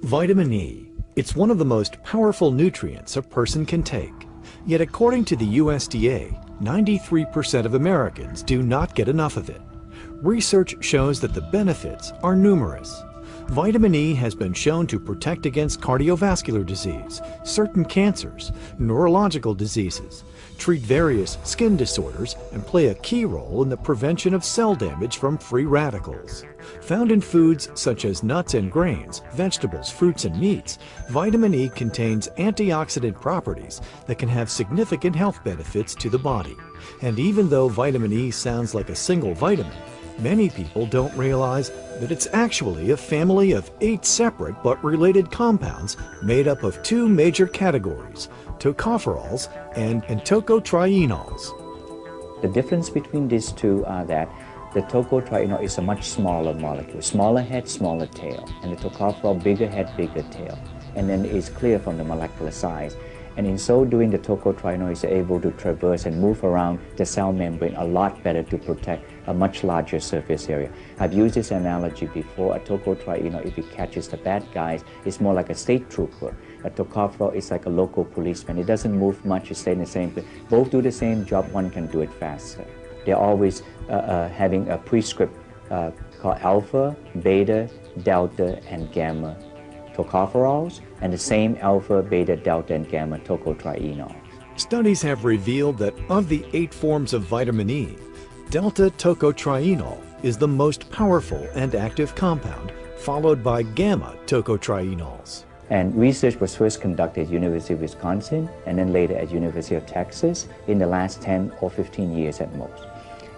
Vitamin E. It's one of the most powerful nutrients a person can take. Yet according to the USDA, 93% of Americans do not get enough of it. Research shows that the benefits are numerous. Vitamin E has been shown to protect against cardiovascular disease, certain cancers, neurological diseases, treat various skin disorders, and play a key role in the prevention of cell damage from free radicals. Found in foods such as nuts and grains, vegetables, fruits, and meats, vitamin E contains antioxidant properties that can have significant health benefits to the body. And even though vitamin E sounds like a single vitamin, many people don't realize that it's actually a family of 8 separate but related compounds made up of 2 major categories, tocopherols and tocotrienols. The difference between these two are that the tocotrienol is a much smaller molecule, smaller head, smaller tail, and the tocopherol, bigger head, bigger tail. And then it's clear from the molecular size. And in so doing, the tocotrienol is able to traverse and move around the cell membrane a lot better to protect a much larger surface area. I've used this analogy before. A tocotrienol, if it catches the bad guys, is more like a state trooper. A tocopherol is like a local policeman. It doesn't move much, it stays in the same place. Both do the same job, one can do it faster. They're always having a prescript called alpha, beta, delta, and gamma tocopherols, and the same alpha, beta, delta, and gamma tocotrienols. Studies have revealed that of the 8 forms of vitamin E, delta tocotrienol is the most powerful and active compound, followed by gamma tocotrienols. And research was first conducted at University of Wisconsin and then later at University of Texas in the last 10 or 15 years at most.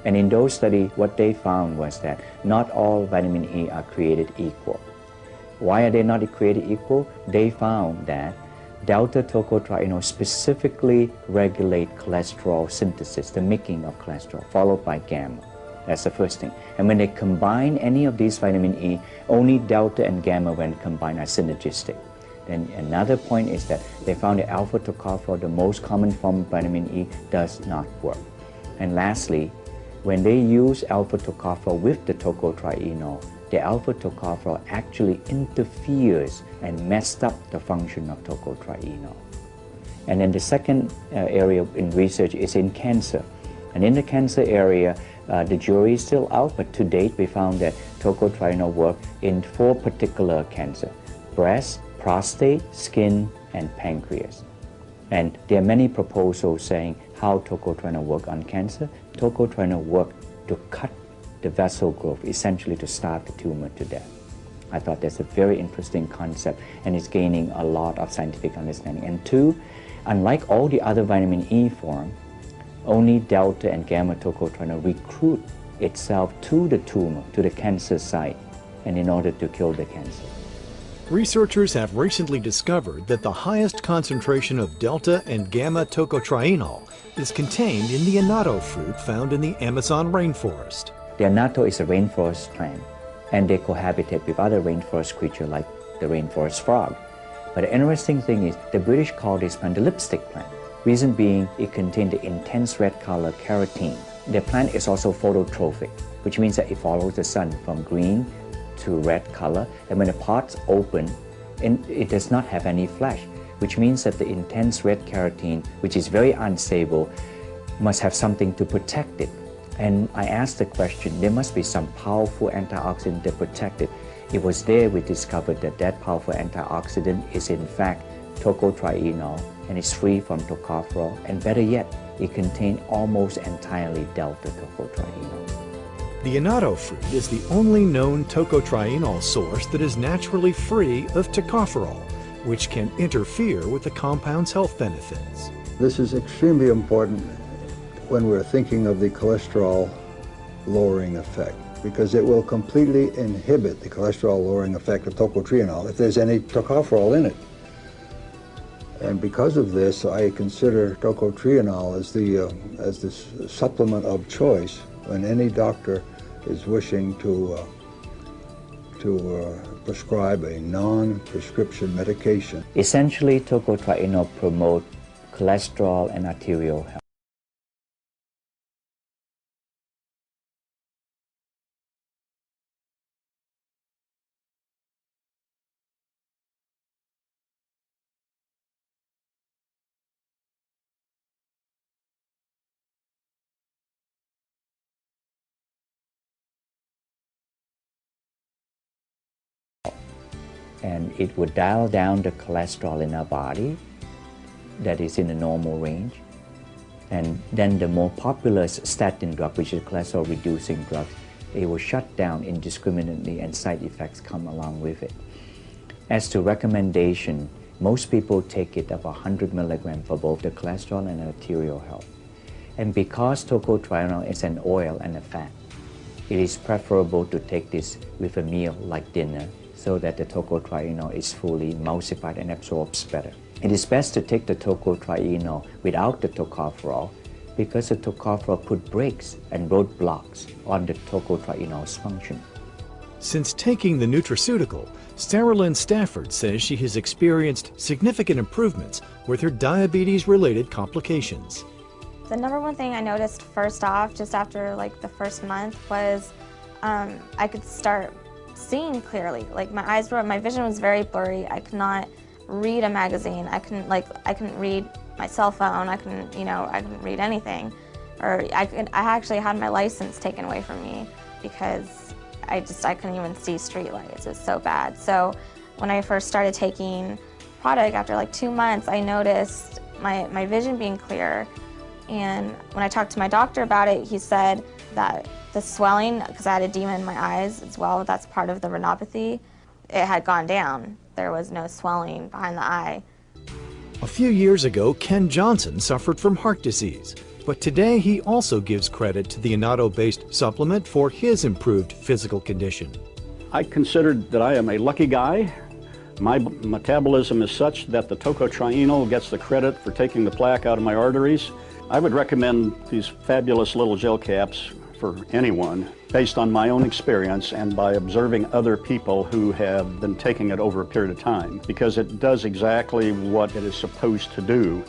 And in those studies, what they found was that not all vitamin E are created equal. Why are they not created equal? They found that delta tocotrienol specifically regulate cholesterol synthesis, the making of cholesterol, followed by gamma. That's the first thing. And when they combine any of these vitamin E, only delta and gamma when combined are synergistic. Then another point is that they found that alpha tocopherol, the most common form of vitamin E, does not work. And lastly, when they use alpha tocopherol with the tocotrienol, the alpha tocopherol actually interferes and messed up the function of tocotrienol. And then the second area in research is in cancer. And in the cancer area, the jury is still out, but to date we found that tocotrienol works in 4 particular cancers: breast, prostate, skin, and pancreas. And there are many proposals saying how tocotrienol works on cancer. Tocotrienol works to cut the vessel growth, essentially to starve the tumor to death. I thought that's a very interesting concept, and it's gaining a lot of scientific understanding. And 2, unlike all the other vitamin E forms, only delta and gamma tocotrienol recruit itself to the tumor, to the cancer site, and in order to kill the cancer. Researchers have recently discovered that the highest concentration of delta and gamma tocotrienol is contained in the annatto fruit found in the Amazon rainforest. The annatto is a rainforest plant, and they cohabitate with other rainforest creatures like the rainforest frog. But the interesting thing is, the British call this plant the lipstick plant. Reason being, it contains the intense red color carotene. The plant is also phototrophic, which means that it follows the sun from green to red color, and when the pods open, it does not have any flesh, which means that the intense red carotene, which is very unstable, must have something to protect it. And I asked the question, there must be some powerful antioxidant that protect it. It was there we discovered that that powerful antioxidant is in fact tocotrienol, and is free from tocopherol, and better yet, it contains almost entirely delta tocotrienol. The annatto fruit is the only known tocotrienol source that is naturally free of tocopherol, which can interfere with the compound's health benefits. This is extremely important when we're thinking of the cholesterol lowering effect, because it will completely inhibit the cholesterol lowering effect of tocotrienol if there's any tocopherol in it. And because of this, I consider tocotrienol as the supplement of choice when any doctor is wishing to prescribe a non-prescription medication. Essentially, tocotrienol promotes cholesterol and arterial health. and it would dial down the cholesterol in our body that is in the normal range. And then the more popular statin drug, which is cholesterol reducing drug, it will shut down indiscriminately and side effects come along with it. As to recommendation, most people take it of 100 milligrams for both the cholesterol and arterial health. And because tocotrienol is an oil and a fat, it is preferable to take this with a meal like dinner so that the tocotrienol is fully emulsified and absorbs better. It is best to take the tocotrienol without the tocopherol because the tocopherol put brakes and roadblocks on the tocotrienol's function. Since taking the nutraceutical, Sarah-Lynn Stafford says she has experienced significant improvements with her diabetes-related complications. The number one thing I noticed first off, just after like the first month, was I could start seeing clearly. Like my vision was very blurry. I could not read a magazine. I couldn't read my cell phone. I couldn't read anything. Or I actually had my license taken away from me because I couldn't even see street lights. It was so bad. So when I first started taking product, after like 2 months, I noticed my vision being clear. And when I talked to my doctor about it, he said that the swelling, because I had edema in my eyes as well, that's part of the retinopathy, it had gone down. There was no swelling behind the eye. A few years ago, Ken Johnson suffered from heart disease, but today he also gives credit to the annatto-based supplement for his improved physical condition. I considered that I am a lucky guy. My metabolism is such that the tocotrienol gets the credit for taking the plaque out of my arteries. I would recommend these fabulous little gel caps for anyone based on my own experience and by observing other people who have been taking it over a period of time, because it does exactly what it is supposed to do.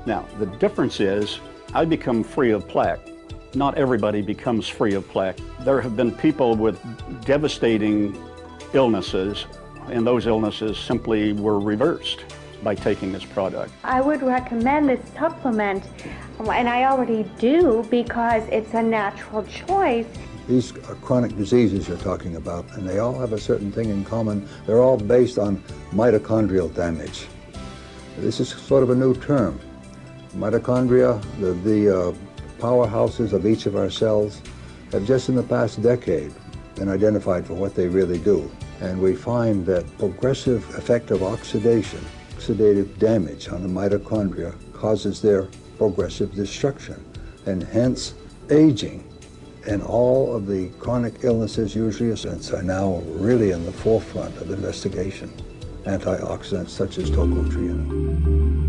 Now, the difference is I become free of plaque. Not everybody becomes free of plaque. There have been people with devastating illnesses, and those illnesses simply were reversed by taking this product. I would recommend this supplement, and I already do because it's a natural choice. These are chronic diseases you're talking about, and they all have a certain thing in common. They're all based on mitochondrial damage. This is sort of a new term. Mitochondria, the powerhouses of each of our cells, have just in the past decade been identified for what they really do. And we find that progressive effect of oxidation, oxidative damage on the mitochondria causes their progressive destruction, and hence aging. And all of the chronic illnesses usually are now really in the forefront of investigation. Antioxidants such as tocotrienol.